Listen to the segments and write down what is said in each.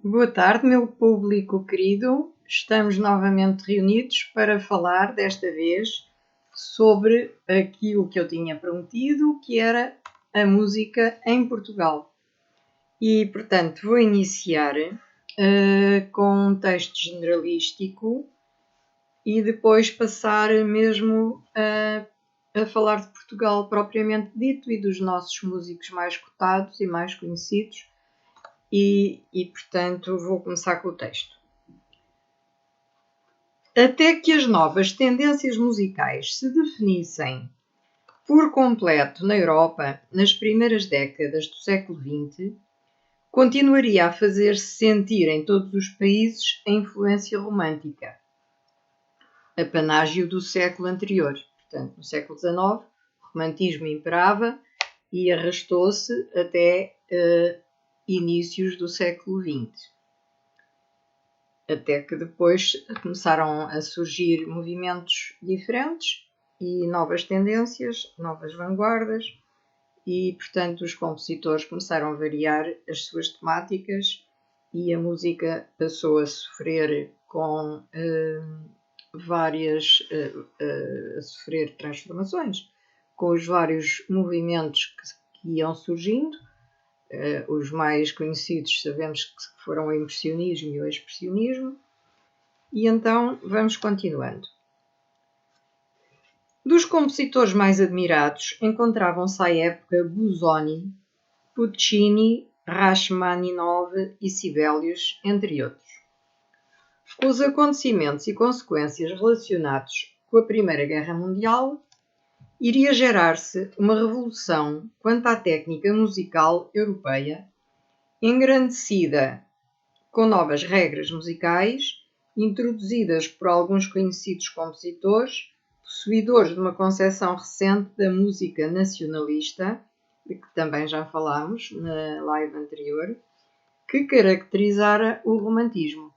Boa tarde, meu público querido. Estamos novamente reunidos para falar, desta vez, sobre aquilo que eu tinha prometido, que era a música em Portugal. E, portanto, vou iniciar com um texto generalístico e depois passar mesmo a falar de Portugal propriamente dito e dos nossos músicos mais cotados e mais conhecidos. E, portanto, vou começar com o texto. Até que as novas tendências musicais se definissem por completo na Europa nas primeiras décadas do século XX, continuaria a fazer-se sentir em todos os países a influência romântica, apanágio do século anterior. Portanto, no século XIX, o romantismo imperava e arrastou-se até inícios do século XX. Até que depois começaram a surgir movimentos diferentes e novas tendências, novas vanguardas, e, portanto, os compositores começaram a variar as suas temáticas e a música passou a sofrer com a sofrer transformações, com os vários movimentos que iam surgindo. Os mais conhecidos sabemos que foram o impressionismo e o expressionismo. E então vamos continuando. Dos compositores mais admirados encontravam-se à época Busoni, Puccini, Rachmaninov e Sibelius, entre outros. Com os acontecimentos e consequências relacionados com a Primeira Guerra Mundial, iria gerar-se uma revolução quanto à técnica musical europeia, engrandecida com novas regras musicais, introduzidas por alguns conhecidos compositores, possuidores de uma concepção recente da música nacionalista, de que também já falámos na live anterior, que caracterizara o romantismo.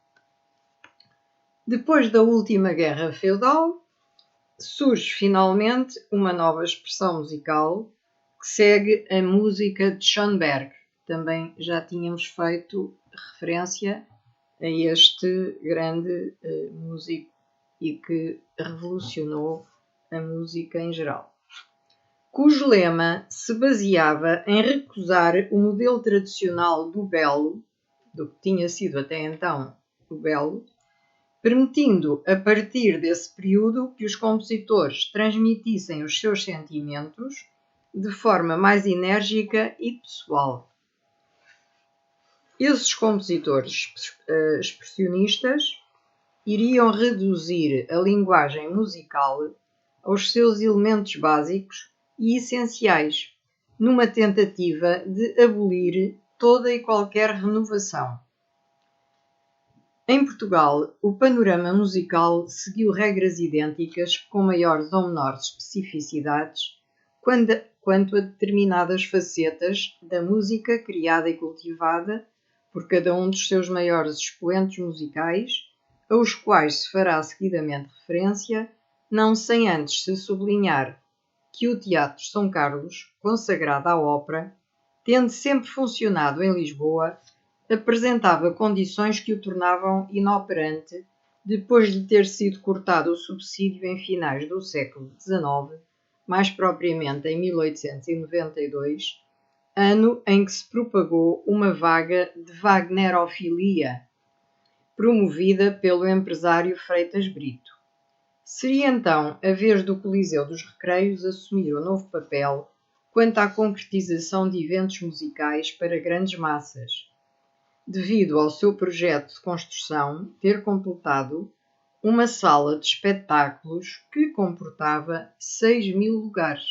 Depois da última guerra feudal, surge finalmente uma nova expressão musical que segue a música de Schoenberg. Também já tínhamos feito referência a este grande músico e que revolucionou a música em geral, cujo lema se baseava em recusar o modelo tradicional do belo, do que tinha sido até então o belo, permitindo, a partir desse período, que os compositores transmitissem os seus sentimentos de forma mais enérgica e pessoal. Esses compositores expressionistas iriam reduzir a linguagem musical aos seus elementos básicos e essenciais, numa tentativa de abolir toda e qualquer renovação. Em Portugal, o panorama musical seguiu regras idênticas com maiores ou menores especificidades quanto a determinadas facetas da música criada e cultivada por cada um dos seus maiores expoentes musicais, aos quais se fará seguidamente referência, não sem antes se sublinhar que o Teatro São Carlos, consagrado à ópera, tendo sempre funcionado em Lisboa, apresentava condições que o tornavam inoperante depois de ter sido cortado o subsídio em finais do século XIX, mais propriamente em 1892, ano em que se propagou uma vaga de wagnerofilia, promovida pelo empresário Freitas Brito. Seria então a vez do Coliseu dos Recreios assumir um novo papel quanto à concretização de eventos musicais para grandes massas, devido ao seu projeto de construção ter completado uma sala de espetáculos que comportava 6.000 lugares.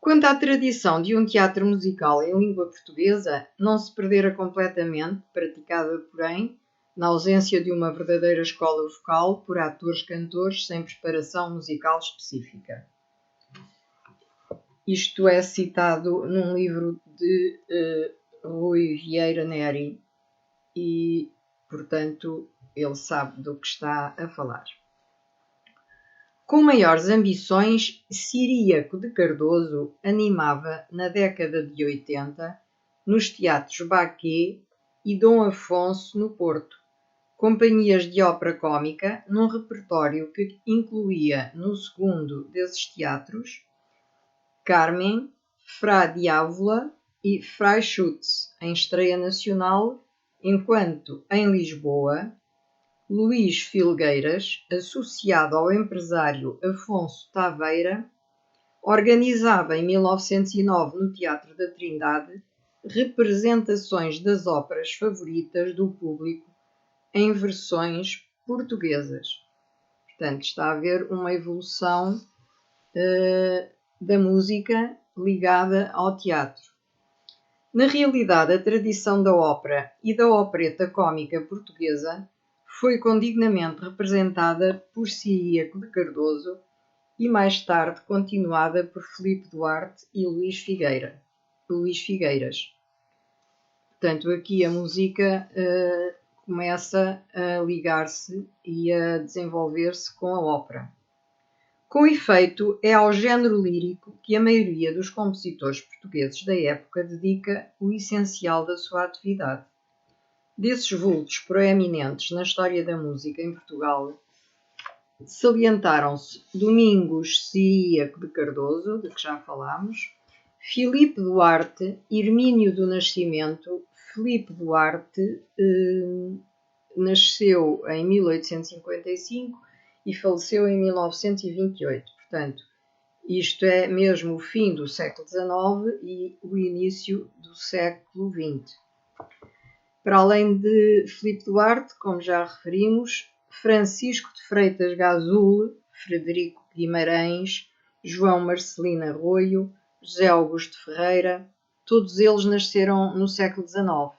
Quanto à tradição de um teatro musical em língua portuguesa, não se perdera completamente, praticada, porém, na ausência de uma verdadeira escola vocal por atores-cantores sem preparação musical específica. Isto é citado num livro de Rui Vieira Neri e, portanto, ele sabe do que está a falar. Com maiores ambições, Ciríaco de Cardoso animava, na década de 80, nos teatros Baquet, e Dom Afonso, no Porto, companhias de ópera cômica num repertório que incluía, no segundo desses teatros, Carmen, Fra Diavola e Fray Schutz, em estreia nacional, enquanto, em Lisboa, Luís Filgueiras, associado ao empresário Afonso Taveira, organizava em 1909 no Teatro da Trindade representações das óperas favoritas do público em versões portuguesas. Portanto, está a haver uma evolução da música ligada ao teatro. Na realidade, a tradição da ópera e da opereta cômica portuguesa foi condignamente representada por Ciríaco de Cardoso e mais tarde continuada por Filipe Duarte e Luís Figueiras. Portanto, aqui a música começa a ligar-se e a desenvolver-se com a ópera. Com efeito, é ao género lírico que a maioria dos compositores portugueses da época dedica o essencial da sua atividade. Desses vultos proeminentes na história da música em Portugal, salientaram-se Domingos Ciríaco de Cardoso, de que já falámos, Filipe Duarte, Hermínio do Nascimento. Filipe Duarte nasceu em 1855 e faleceu em 1928. Portanto, isto é mesmo o fim do século XIX e o início do século XX. Para além de Filipe Duarte, como já referimos, Francisco de Freitas Gazul, Frederico Guimarães, João Marcelino Arroio, José Augusto Ferreira, todos eles nasceram no século XIX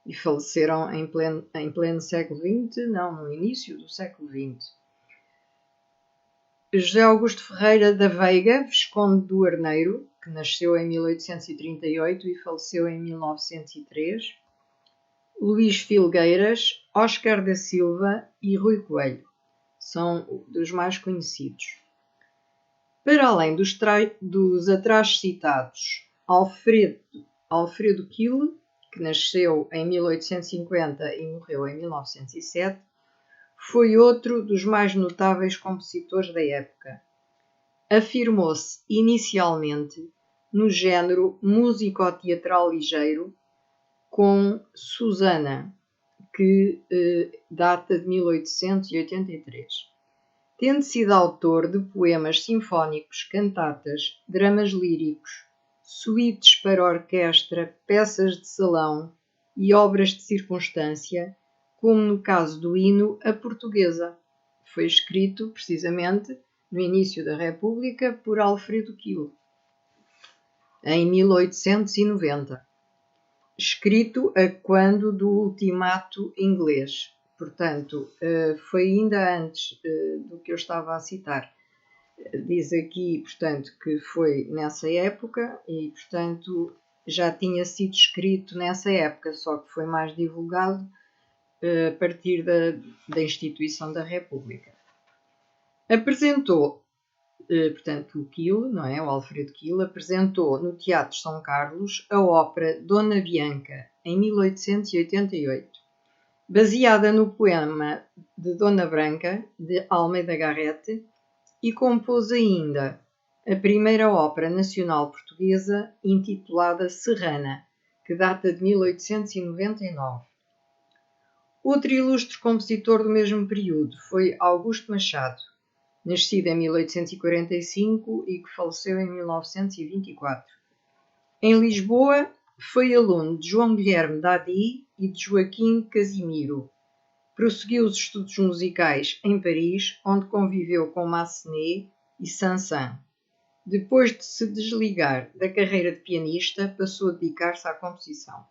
e faleceram em pleno século XX, não, no início do século XX. José Augusto Ferreira da Veiga, Visconde do Arneiro, que nasceu em 1838 e faleceu em 1903, Luís Filgueiras, Oscar da Silva e Rui Coelho são dos mais conhecidos. Para além dos atrás citados, Alfredo Quille, que nasceu em 1850 e morreu em 1907, foi outro dos mais notáveis compositores da época. Afirmou-se inicialmente no género músico-teatral ligeiro, com Susana, que data de 1883. Tendo sido autor de poemas sinfónicos, cantatas, dramas líricos, suítes para orquestra, peças de salão e obras de circunstância, como no caso do hino A Portuguesa. Foi escrito, precisamente, no início da República por Alfredo Quille, em 1890. Escrito a quando do ultimato inglês. Portanto, foi ainda antes do que eu estava a citar. Diz aqui, portanto, que foi nessa época e, portanto, já tinha sido escrito nessa época, só que foi mais divulgado a partir da instituição da República. Apresentou, portanto, o Quille, não é? O Alfredo Quille, apresentou no Teatro São Carlos a ópera Dona Bianca, em 1888, baseada no poema de Dona Branca, de Almeida Garrett, e compôs ainda a primeira ópera nacional portuguesa intitulada Serrana, que data de 1899. Outro ilustre compositor do mesmo período foi Augusto Machado, nascido em 1845 e que faleceu em 1924. Em Lisboa, foi aluno de João Guilherme Dadi e de Joaquim Casimiro. Prosseguiu os estudos musicais em Paris, onde conviveu com Massenet e Saint-Saëns. Depois de se desligar da carreira de pianista, passou a dedicar-se à composição.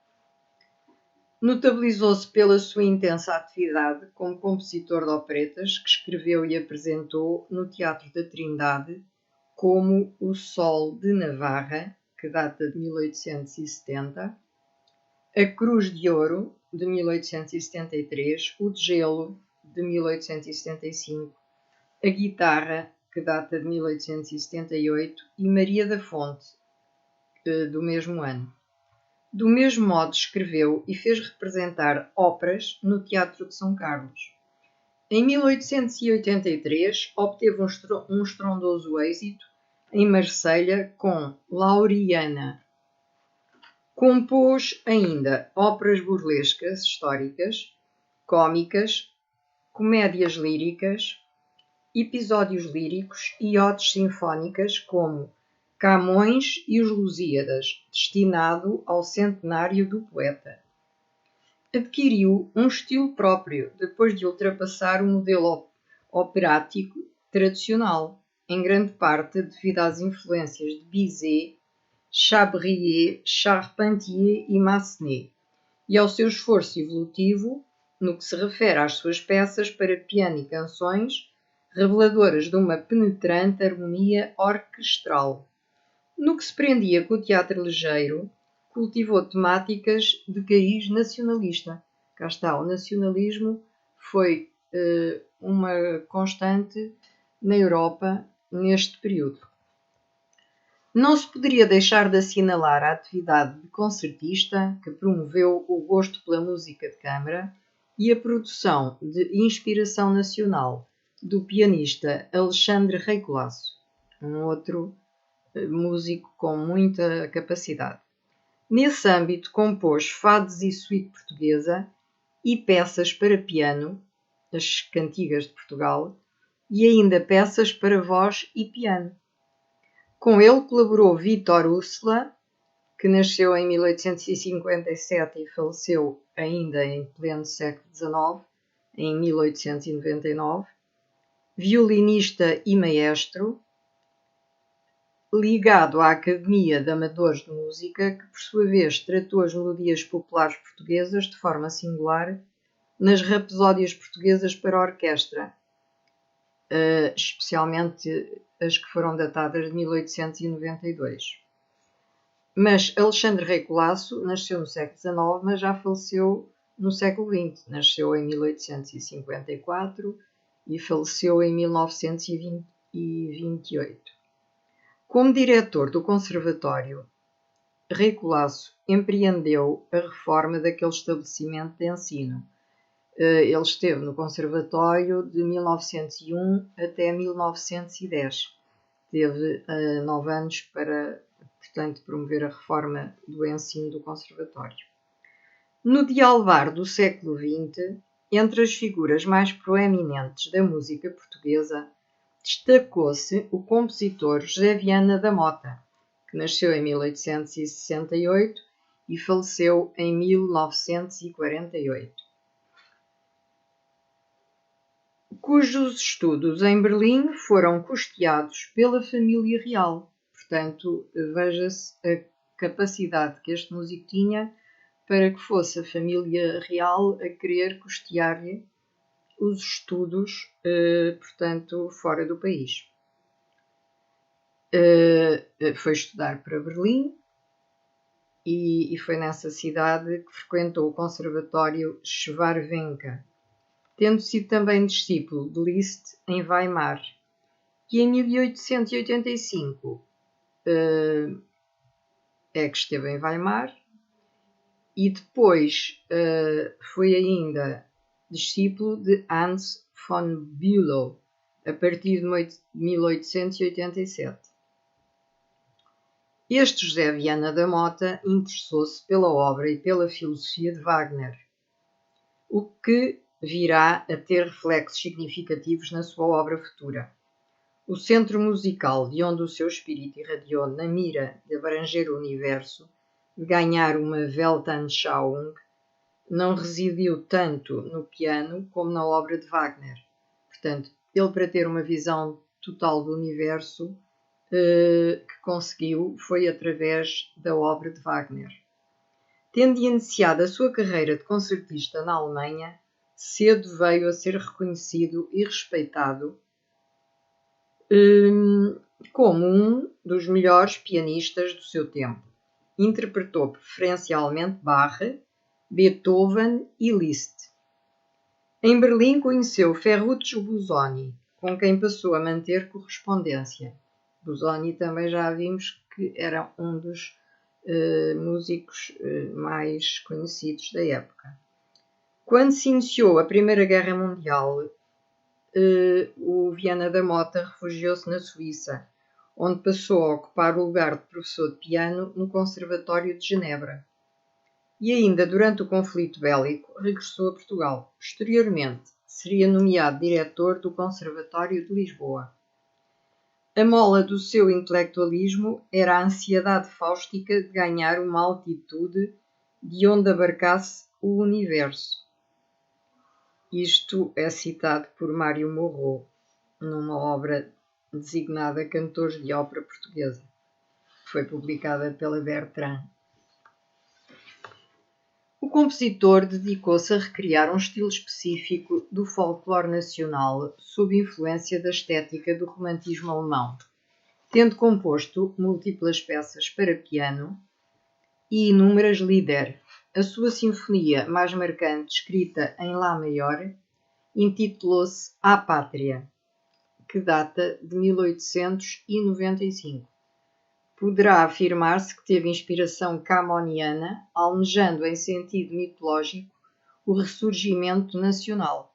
Notabilizou-se pela sua intensa atividade como compositor de operetas, que escreveu e apresentou no Teatro da Trindade, como O Sol de Navarra, que data de 1870, A Cruz de Ouro, de 1873, O de Gelo, de 1875, A Guitarra, que data de 1878, e Maria da Fonte, do mesmo ano. Do mesmo modo, escreveu e fez representar óperas no Teatro de São Carlos. Em 1883, obteve um estrondoso êxito em Marselha com Lauriana. Compôs ainda óperas burlescas históricas, cômicas, comédias líricas, episódios líricos e odes sinfónicas como Camões e os Lusíadas, destinado ao centenário do poeta. Adquiriu um estilo próprio depois de ultrapassar o modelo operático tradicional, em grande parte devido às influências de Bizet, Chabrier, Charpentier e Massenet, e ao seu esforço evolutivo no que se refere às suas peças para piano e canções, reveladoras de uma penetrante harmonia orquestral. No que se prendia com o teatro ligeiro, cultivou temáticas de cariz nacionalista. Cá está, o nacionalismo foi uma constante na Europa neste período. Não se poderia deixar de assinalar a atividade de concertista que promoveu o gosto pela música de câmara e a produção de inspiração nacional do pianista Alexandre Rei Colasso, um outro músico com muita capacidade. Nesse âmbito, compôs fados e suíte portuguesa e peças para piano, as cantigas de Portugal, e ainda peças para voz e piano. Com ele colaborou Vítor Úrsula, que nasceu em 1857 e faleceu ainda em pleno século XIX, em 1899, violinista e maestro, ligado à Academia de Amadores de Música, que por sua vez tratou as melodias populares portuguesas de forma singular nas rapsódias portuguesas para orquestra, especialmente as que foram datadas de 1892. Mas Alexandre Rei Colasso nasceu no século XIX, mas já faleceu no século XX. Nasceu em 1854 e faleceu em 1928. Como diretor do Conservatório, Rei Colasso empreendeu a reforma daquele estabelecimento de ensino. Ele esteve no Conservatório de 1901 até 1910. Teve 9 anos para, portanto, promover a reforma do ensino do Conservatório. No dialvar do século XX, entre as figuras mais proeminentes da música portuguesa, destacou-se o compositor José Viana da Mota, que nasceu em 1868 e faleceu em 1948. Cujos estudos em Berlim foram custeados pela família real. Portanto, veja-se a capacidade que este músico tinha para que fosse a família real a querer custear-lhe os estudos, portanto, fora do país. Foi estudar para Berlim e foi nessa cidade que frequentou o Conservatório Schwarzenegger, tendo sido também discípulo de Liszt em Weimar, e em 1885 é que esteve em Weimar, e depois foi ainda discípulo de Hans von Bülow, a partir de 1887. Este José Viana da Mota interessou-se pela obra e pela filosofia de Wagner, o que virá a ter reflexos significativos na sua obra futura. O centro musical de onde o seu espírito irradiou na mira de abranger o universo, de ganhar uma Weltanschauung, não residiu tanto no piano como na obra de Wagner. Portanto, ele, para ter uma visão total do universo, que conseguiu foi através da obra de Wagner. Tendo iniciado a sua carreira de concertista na Alemanha, cedo veio a ser reconhecido e respeitado como um dos melhores pianistas do seu tempo. Interpretou preferencialmente Bach, Beethoven e Liszt. Em Berlim conheceu Ferruccio Busoni, com quem passou a manter correspondência. Busoni também já vimos que era um dos músicos mais conhecidos da época. Quando se iniciou a Primeira Guerra Mundial, o Viana da Mota refugiou-se na Suíça, onde passou a ocupar o lugar de professor de piano no Conservatório de Genebra. E ainda durante o conflito bélico regressou a Portugal. Posteriormente, seria nomeado diretor do Conservatório de Lisboa. A mola do seu intelectualismo era a ansiedade fáustica de ganhar uma altitude de onde abarcasse o universo. Isto é citado por Mário Morro, numa obra designada Cantores de Ópera Portuguesa, que foi publicada pela Bertrand. O compositor dedicou-se a recriar um estilo específico do folclore nacional sob influência da estética do romantismo alemão, tendo composto múltiplas peças para piano e inúmeras Lieder. A sua sinfonia mais marcante, escrita em Lá maior, intitulou-se A Pátria, que data de 1895. Poderá afirmar-se que teve inspiração camoniana, almejando em sentido mitológico o ressurgimento nacional.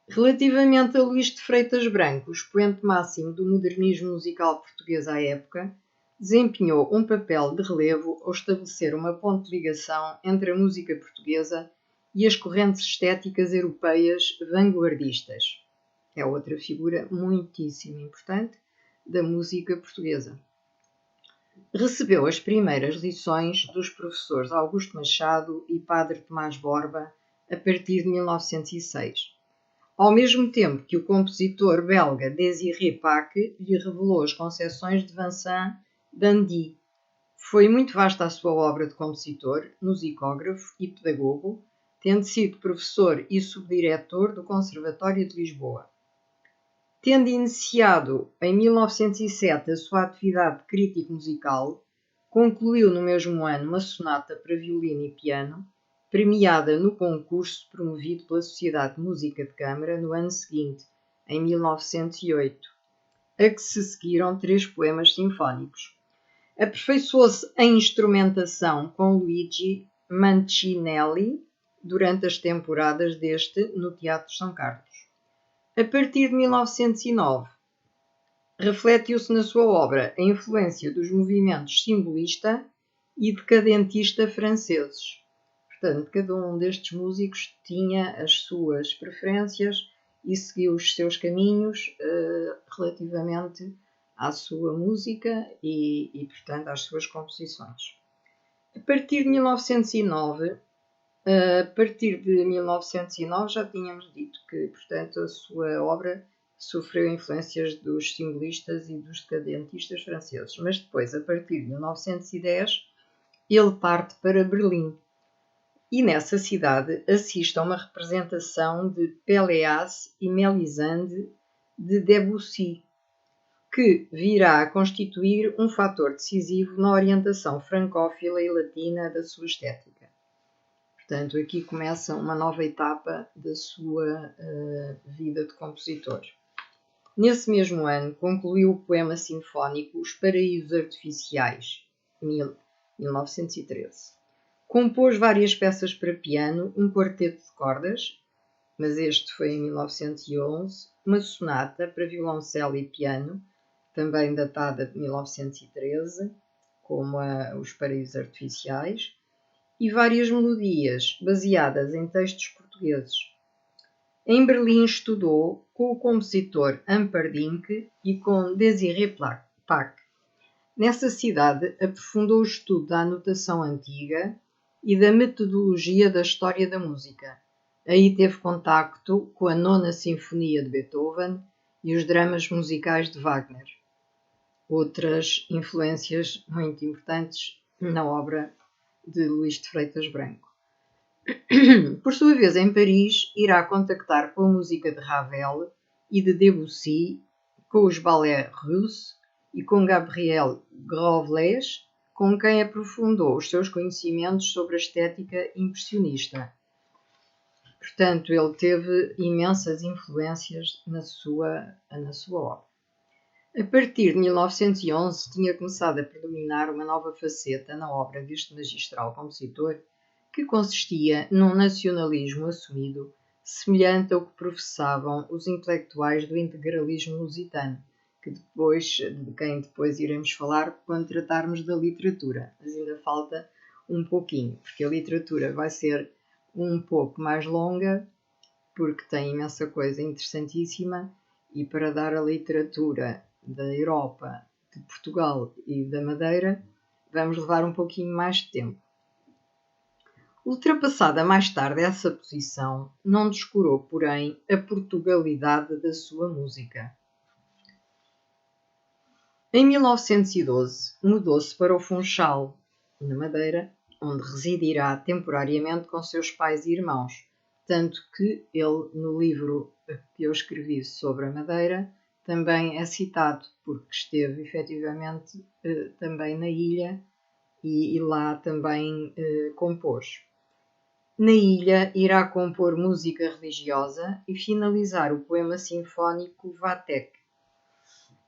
Relativamente a Luís de Freitas Branco, o expoente máximo do modernismo musical português à época, desempenhou um papel de relevo ao estabelecer uma ponte de ligação entre a música portuguesa e as correntes estéticas europeias vanguardistas. É outra figura muitíssimo importante da música portuguesa. Recebeu as primeiras lições dos professores Augusto Machado e Padre Tomás Borba a partir de 1906, ao mesmo tempo que o compositor belga Désiré Paque lhe revelou as concepções de Vincent d'Indy. Foi muito vasta a sua obra de compositor, musicógrafo e pedagogo, tendo sido professor e subdiretor do Conservatório de Lisboa. Tendo iniciado em 1907 a sua atividade de crítico musical, concluiu no mesmo ano uma sonata para violino e piano, premiada no concurso promovido pela Sociedade de Música de Câmara no ano seguinte, em 1908, a que se seguiram 3 poemas sinfónicos. Aperfeiçoou-se em instrumentação com Luigi Mancinelli durante as temporadas deste no Teatro São Carlos. A partir de 1909, refletiu-se na sua obra a influência dos movimentos simbolista e decadentista franceses. Portanto, cada um destes músicos tinha as suas preferências e seguiu os seus caminhos relativamente à sua música e, portanto, às suas composições. A partir de 1909 já tínhamos dito que, portanto, a sua obra sofreu influências dos simbolistas e dos decadentistas franceses. Mas depois, a partir de 1910, ele parte para Berlim. E nessa cidade assiste a uma representação de Péléas e Mélisande de Debussy, que virá a constituir um fator decisivo na orientação francófila e latina da sua estética. Portanto, aqui começa uma nova etapa da sua vida de compositor. Nesse mesmo ano, concluiu o poema sinfónico Os Paraísos Artificiais, 1913. Compôs várias peças para piano, um quarteto de cordas, mas este foi em 1911, uma sonata para violoncelo e piano, também datada de 1913, como Os Paraísos Artificiais, e várias melodias baseadas em textos portugueses. Em Berlim estudou com o compositor Humperdinck e com Désiré Paque. Nessa cidade aprofundou o estudo da anotação antiga e da metodologia da história da música. Aí teve contacto com a 9ª Sinfonia de Beethoven e os dramas musicais de Wagner. Outras influências muito importantes na obra de Luís de Freitas Branco. Por sua vez, em Paris, irá contactar com a música de Ravel e de Debussy, com os ballets russes e com Gabriel Grovles, com quem aprofundou os seus conhecimentos sobre a estética impressionista. Portanto, ele teve imensas influências na sua obra. A partir de 1911 tinha começado a predominar uma nova faceta na obra deste magistral compositor, que consistia num nacionalismo assumido, semelhante ao que professavam os intelectuais do integralismo lusitano, de quem depois iremos falar quando tratarmos da literatura. Mas ainda falta um pouquinho, porque a literatura vai ser um pouco mais longa, porque tem imensa coisa interessantíssima, e para dar a literatura da Europa, de Portugal e da Madeira, vamos levar um pouquinho mais de tempo. Ultrapassada mais tarde essa posição, não descurou, porém, a Portugalidade da sua música. Em 1912, mudou-se para o Funchal, na Madeira, onde residirá temporariamente com seus pais e irmãos, tanto que ele, no livro que eu escrevi sobre a Madeira, também é citado, porque esteve efetivamente também na ilha e lá também compôs. Na ilha irá compor música religiosa e finalizar o poema sinfónico Vatek.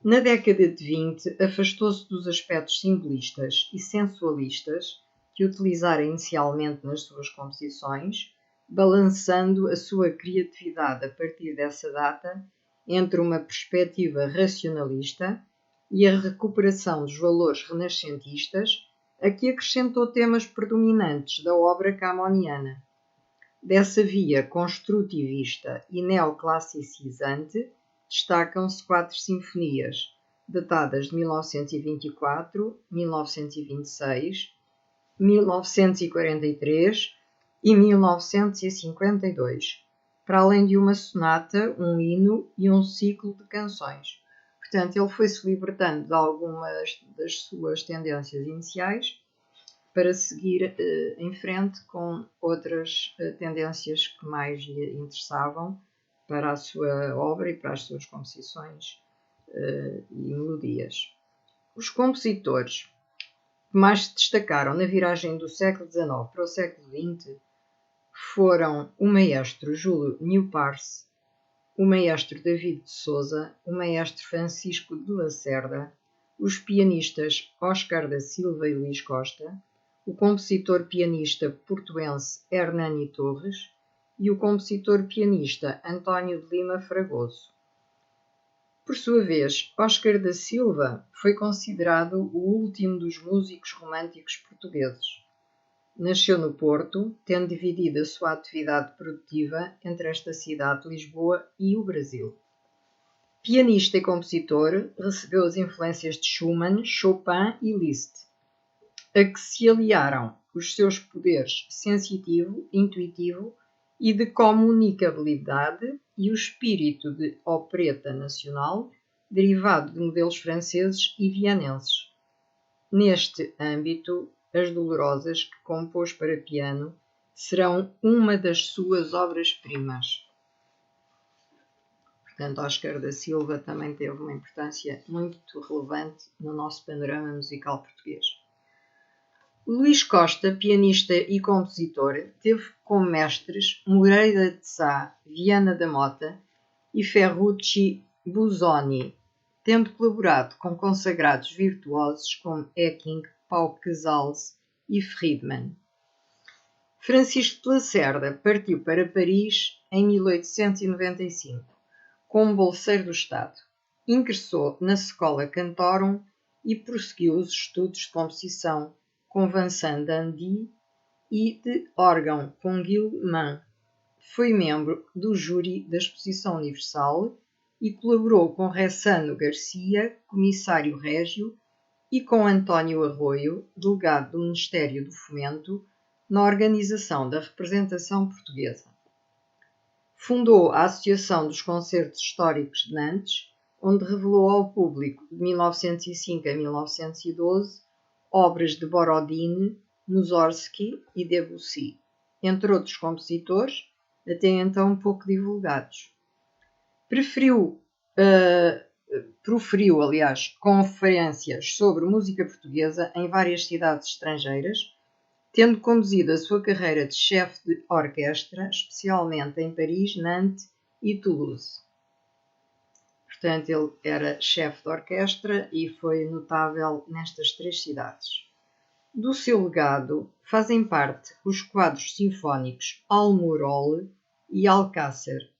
Na década de 20, afastou-se dos aspectos simbolistas e sensualistas que utilizara inicialmente nas suas composições, balançando a sua criatividade a partir dessa data entre uma perspectiva racionalista e a recuperação dos valores renascentistas, a que acrescentou temas predominantes da obra camoniana. Dessa via construtivista e neoclassicizante, destacam-se 4 sinfonias, datadas de 1924, 1926, 1943 e 1952, para além de uma sonata, um hino e um ciclo de canções. Portanto, ele foi-se libertando de algumas das suas tendências iniciais para seguir em frente com outras tendências que mais lhe interessavam para a sua obra e para as suas composições e melodias. Os compositores que mais se destacaram na viragem do século XIX para o século XX foram o maestro Júlio Neupars, o maestro David de Souza, o maestro Francisco de Lacerda, os pianistas Oscar da Silva e Luís Costa, o compositor-pianista portuense Hernani Torres e o compositor-pianista António de Lima Fragoso. Por sua vez, Oscar da Silva foi considerado o último dos músicos românticos portugueses. Nasceu no Porto, tendo dividido a sua atividade produtiva entre esta cidade, Lisboa, e o Brasil. Pianista e compositor, recebeu as influências de Schumann, Chopin e Liszt, a que se aliaram os seus poderes sensitivo, intuitivo e de comunicabilidade e o espírito de opereta nacional, derivado de modelos franceses e vienenses. Neste âmbito, As Dolorosas, que compôs para piano, serão uma das suas obras-primas. Portanto, Oscar da Silva também teve uma importância muito relevante no nosso panorama musical português. Luís Costa, pianista e compositor, teve como mestres Moreira de Sá, Viana da Mota e Ferrucci Busoni, tendo colaborado com consagrados virtuosos como Ecking, Pau Casals e Friedman. Francisco de Lacerda partiu para Paris em 1895, como bolseiro do Estado. Ingressou na Schola Cantorum e prosseguiu os estudos de composição com Vincent d'Indy e de órgão com Guillaumin. Foi membro do júri da Exposição Universal e colaborou com Ressano Garcia, comissário régio, e com António Arroio, delegado do Ministério do Fomento, na organização da representação portuguesa. Fundou a Associação dos Concertos Históricos de Nantes, onde revelou ao público, de 1905 a 1912, obras de Borodin, Mussorgsky e Debussy, entre outros compositores, até então pouco divulgados. Proferiu, conferências sobre música portuguesa em várias cidades estrangeiras, tendo conduzido a sua carreira de chefe de orquestra, especialmente em Paris, Nantes e Toulouse. Portanto, ele era chefe de orquestra e foi notável nestas 3 cidades. Do seu legado fazem parte os quadros sinfónicos Almorol e Alcácer,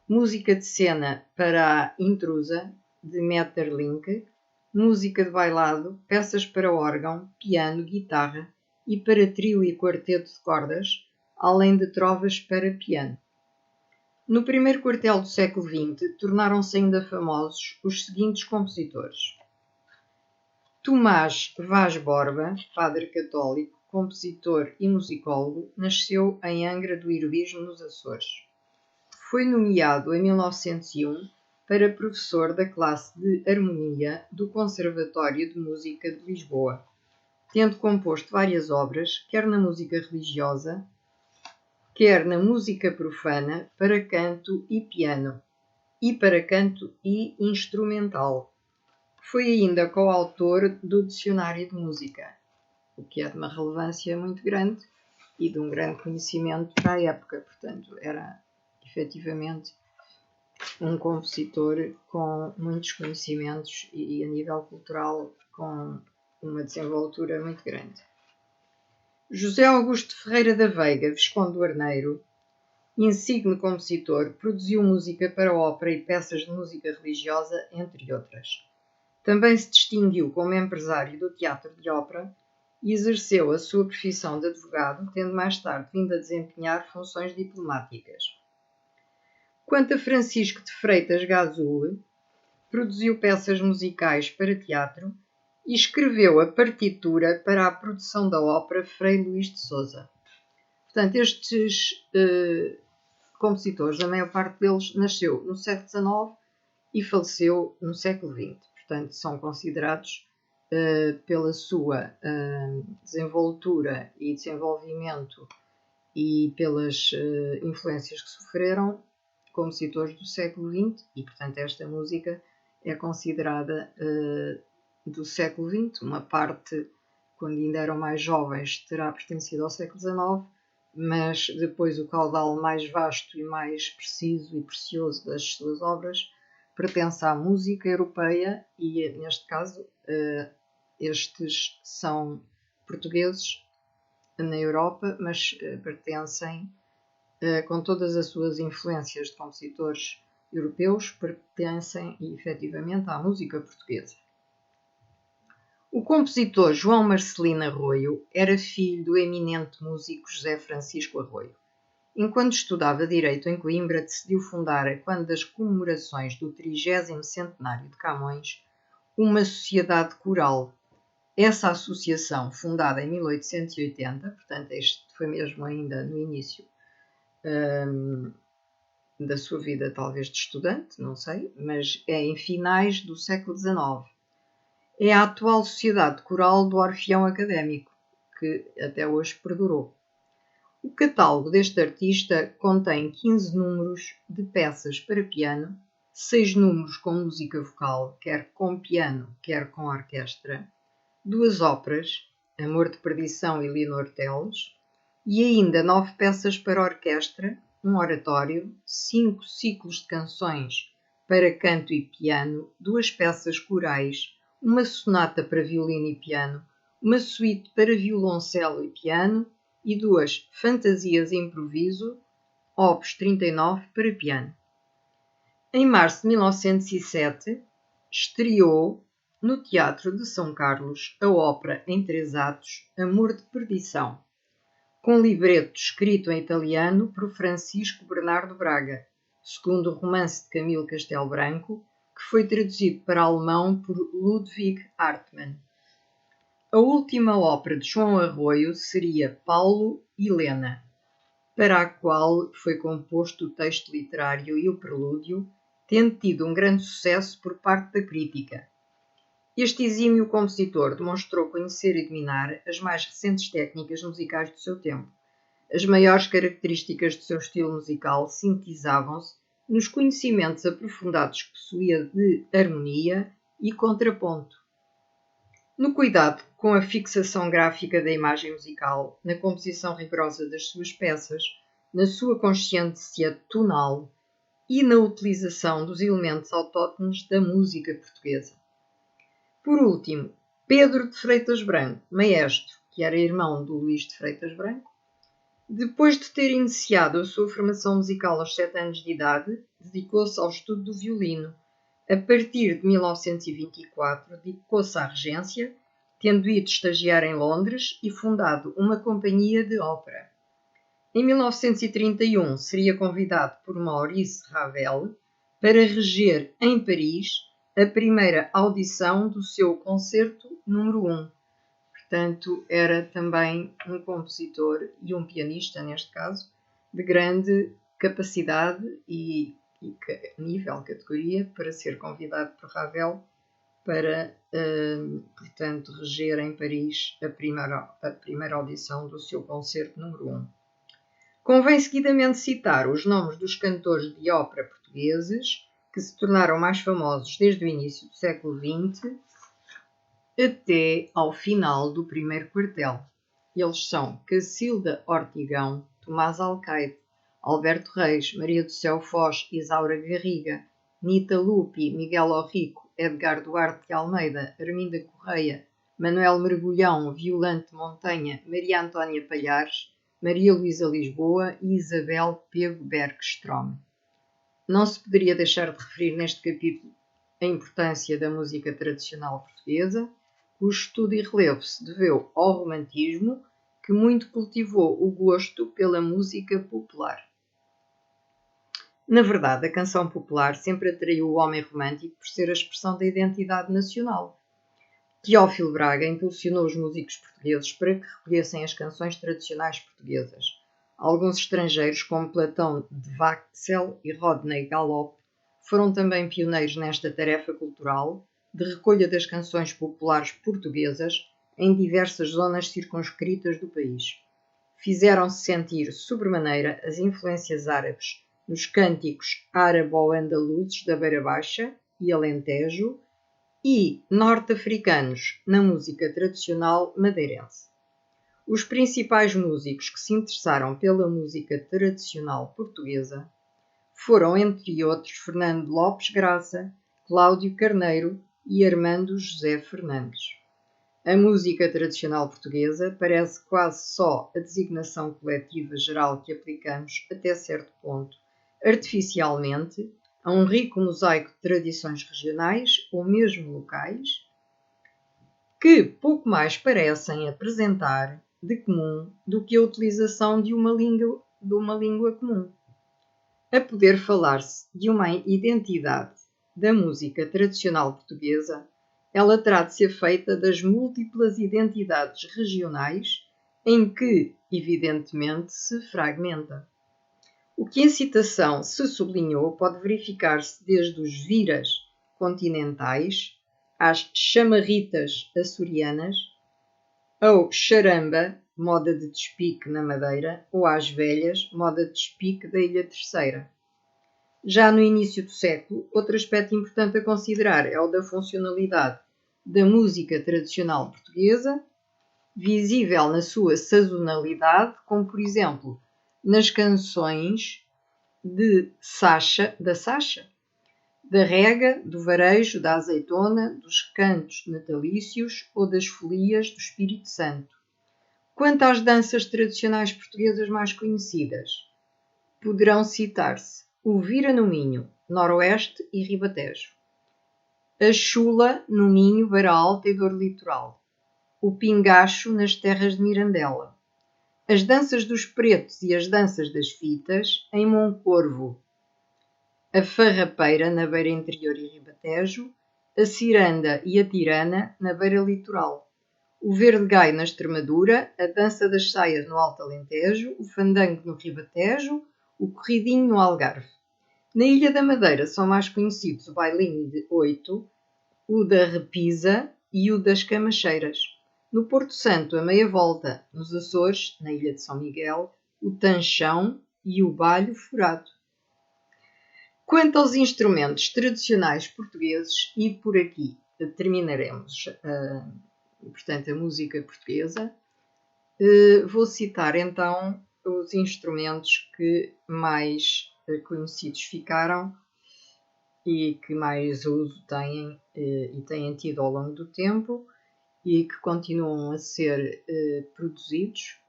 música de cena para a Intrusa, de Maeterlinck, música de bailado, peças para órgão, piano, guitarra e para trio e quarteto de cordas, além de trovas para piano. No primeiro quartel do século XX, tornaram-se ainda famosos os seguintes compositores: Tomás Vaz Borba, padre católico, compositor e musicólogo, nasceu em Angra do Heroísmo, nos Açores. Foi nomeado em 1901 para professor da classe de harmonia do Conservatório de Música de Lisboa, tendo composto várias obras, quer na música religiosa, quer na música profana, para canto e piano, e para canto e instrumental. Foi ainda coautor do Dicionário de Música, o que é de uma relevância muito grande e de um grande conhecimento para a época. Portanto, era efetivamente um compositor com muitos conhecimentos e a nível cultural com uma desenvoltura muito grande. José Augusto Ferreira da Veiga, Visconde do Arneiro, insigne compositor, produziu música para ópera e peças de música religiosa, entre outras. Também se distinguiu como empresário do teatro de ópera e exerceu a sua profissão de advogado, tendo mais tarde vindo a desempenhar funções diplomáticas. Quanto a Francisco de Freitas Gazul, produziu peças musicais para teatro e escreveu a partitura para a produção da ópera Frei Luís de Sousa. Portanto, estes compositores, a maior parte deles nasceu no século XIX e faleceu no século XX. Portanto, são considerados, pela sua desenvoltura e desenvolvimento e pelas influências que sofreram, compositores do século XX, e, portanto, esta música é considerada do século XX. Uma parte, quando ainda eram mais jovens, terá pertencido ao século XIX, mas depois o caudal mais vasto e mais preciso e precioso das suas obras pertence à música europeia e, neste caso, estes são portugueses na Europa, mas pertencem, com todas as suas influências de compositores europeus, pertencem efetivamente à música portuguesa. O compositor João Marcelino Arroio era filho do eminente músico José Francisco Arroio. Enquanto estudava Direito em Coimbra, decidiu fundar, quando das comemorações do 30º centenário de Camões, uma sociedade coral. Essa associação, fundada em 1880, portanto, este foi mesmo ainda no início da sua vida, talvez de estudante, não sei, mas é em finais do século XIX. É a atual Sociedade Coral do Orfeão Académico, que até hoje perdurou. O catálogo deste artista contém 15 números de peças para piano, 6 números com música vocal, quer com piano, quer com orquestra, 2 óperas, Amor de Perdição e Leonor Teles, e ainda 9 peças para orquestra, um oratório, 5 ciclos de canções para canto e piano, 2 peças corais, uma sonata para violino e piano, uma suíte para violoncelo e piano e 2 fantasias improviso, opus 39 para piano. Em março de 1907, estreou no Teatro de São Carlos a ópera em 3 atos Amor de Perdição, com libreto escrito em italiano por Francisco Bernardo Braga, segundo o romance de Camilo Castelo Branco, que foi traduzido para alemão por Ludwig Hartmann. A última ópera de João Arroio seria Paulo e Lena, para a qual foi composto o texto literário e o prelúdio, tendo tido um grande sucesso por parte da crítica. Este exímio compositor demonstrou conhecer e dominar as mais recentes técnicas musicais do seu tempo. As maiores características do seu estilo musical sintetizavam-se nos conhecimentos aprofundados que possuía de harmonia e contraponto, no cuidado com a fixação gráfica da imagem musical, na composição rigorosa das suas peças, na sua consciência tonal e na utilização dos elementos autóctones da música portuguesa. Por último, Pedro de Freitas Branco, maestro, que era irmão do Luís de Freitas Branco, depois de ter iniciado a sua formação musical aos 7 anos de idade, dedicou-se ao estudo do violino. A partir de 1924, dedicou-se à regência, tendo ido estagiar em Londres e fundado uma companhia de ópera. Em 1931, seria convidado por Maurice Ravel para reger em Paris a primeira audição do seu concerto número 1. Portanto, era também um compositor e um pianista, neste caso, de grande capacidade e nível, categoria, para ser convidado por Ravel para, portanto, reger em Paris a primeira audição do seu concerto número 1. Convém seguidamente citar os nomes dos cantores de ópera portugueses que se tornaram mais famosos desde o início do século XX até ao final do primeiro quartel. Eles são Cacilda Ortigão, Tomás Alcaide, Alberto Reis, Maria do Céu Foz, Isaura Garriga, Nita Lupi, Miguel Orrico, Edgar Duarte de Almeida, Arminda Correia, Manuel Mergulhão, Violante Montanha, Maria Antónia Palhares, Maria Luísa Lisboa e Isabel Pego Bergstrom. Não se poderia deixar de referir neste capítulo a importância da música tradicional portuguesa, cujo estudo e relevo se deveu ao romantismo, que muito cultivou o gosto pela música popular. Na verdade, a canção popular sempre atraiu o homem romântico por ser a expressão da identidade nacional. Teófilo Braga impulsionou os músicos portugueses para que recolhessem as canções tradicionais portuguesas. Alguns estrangeiros, como Platão de Waxel e Rodney Gallop, foram também pioneiros nesta tarefa cultural de recolha das canções populares portuguesas em diversas zonas circunscritas do país. Fizeram-se sentir sobremaneira as influências árabes nos cânticos árabo-andaluzes da Beira Baixa e Alentejo e norte-africanos na música tradicional madeirense. Os principais músicos que se interessaram pela música tradicional portuguesa foram, entre outros, Fernando Lopes Graça, Cláudio Carneiro e Armando José Fernandes. A música tradicional portuguesa parece quase só a designação coletiva geral que aplicamos, até certo ponto, artificialmente, a um rico mosaico de tradições regionais ou mesmo locais, que pouco mais parecem apresentar de comum do que a utilização de uma língua comum. A poder falar-se de uma identidade da música tradicional portuguesa, ela terá de ser feita das múltiplas identidades regionais em que, evidentemente, se fragmenta. O que em citação se sublinhou pode verificar-se desde os viras continentais às chamarritas açorianas, ao charamba, moda de despique na Madeira, ou às velhas, moda de despique da Ilha Terceira. Já no início do século, outro aspecto importante a considerar é o da funcionalidade da música tradicional portuguesa, visível na sua sazonalidade, como por exemplo nas canções da Sacha, da rega, do varejo, da azeitona, dos cantos natalícios ou das folias do Espírito Santo. Quanto às danças tradicionais portuguesas mais conhecidas, poderão citar-se o Vira no Minho, Noroeste e Ribatejo, a Chula no Minho, Beira Alta e Dor Litoral, o Pingacho nas terras de Mirandela, as danças dos pretos e as danças das fitas em Moncorvo, a Farrapeira na Beira Interior e Ribatejo, a Ciranda e a Tirana na Beira Litoral, o Verde Gai na Extremadura, a dança das saias no Alto Alentejo, o fandango no Ribatejo, o corridinho no Algarve. Na Ilha da Madeira são mais conhecidos o bailinho de oito, o da repisa e o das camacheiras. No Porto Santo, a meia volta. Nos Açores, na Ilha de São Miguel, o tanchão e o balho furado. Quanto aos instrumentos tradicionais portugueses, e por aqui terminaremos, portanto, a música portuguesa, vou citar então os instrumentos que mais conhecidos ficaram e que mais uso têm e têm tido ao longo do tempo e que continuam a ser produzidos,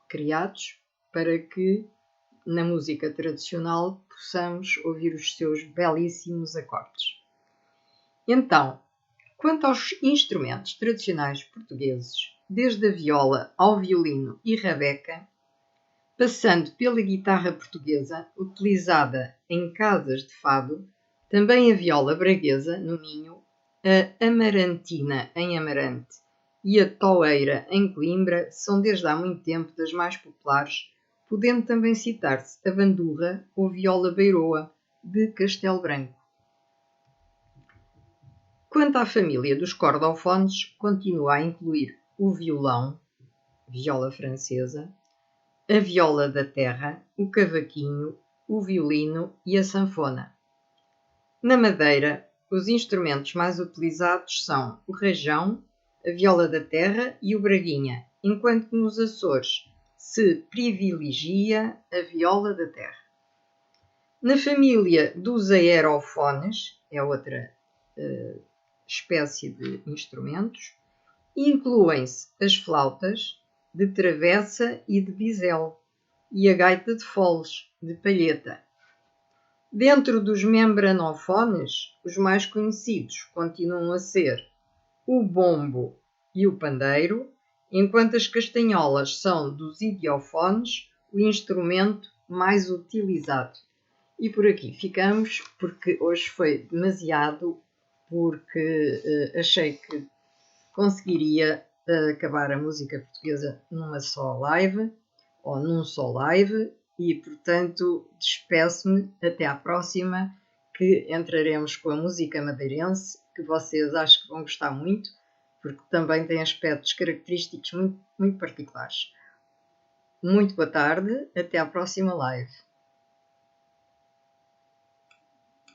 criados, para que na música tradicional possamos ouvir os seus belíssimos acordes. Então, quanto aos instrumentos tradicionais portugueses, desde a viola ao violino e rabeca, passando pela guitarra portuguesa, utilizada em casas de fado, também a viola braguesa, no Minho, a amarantina, em Amarante, e a toeira, em Coimbra, são desde há muito tempo das mais populares, podendo também citar-se a bandurra ou viola beiroa, de Castelo Branco. Quanto à família dos cordofones, continua a incluir o violão, viola francesa, a viola da terra, o cavaquinho, o violino e a sanfona. Na Madeira, os instrumentos mais utilizados são o rajão, a viola da terra e o braguinha, enquanto que nos Açores se privilegia a viola da terra. Na família dos aerofones, é outra espécie de instrumentos, incluem-se as flautas de travessa e de bisel e a gaita de foles, de palheta. Dentro dos membranofones, os mais conhecidos continuam a ser o bombo e o pandeiro, enquanto as castanholas são dos idiofones o instrumento mais utilizado. E por aqui ficamos, porque hoje foi demasiado, porque achei que conseguiria acabar a música portuguesa numa só live, ou num só live, e portanto despeço-me até à próxima, que entraremos com a música madeirense, que vocês acho que vão gostar muito, porque também tem aspectos característicos muito, muito particulares. Muito boa tarde, até à próxima live.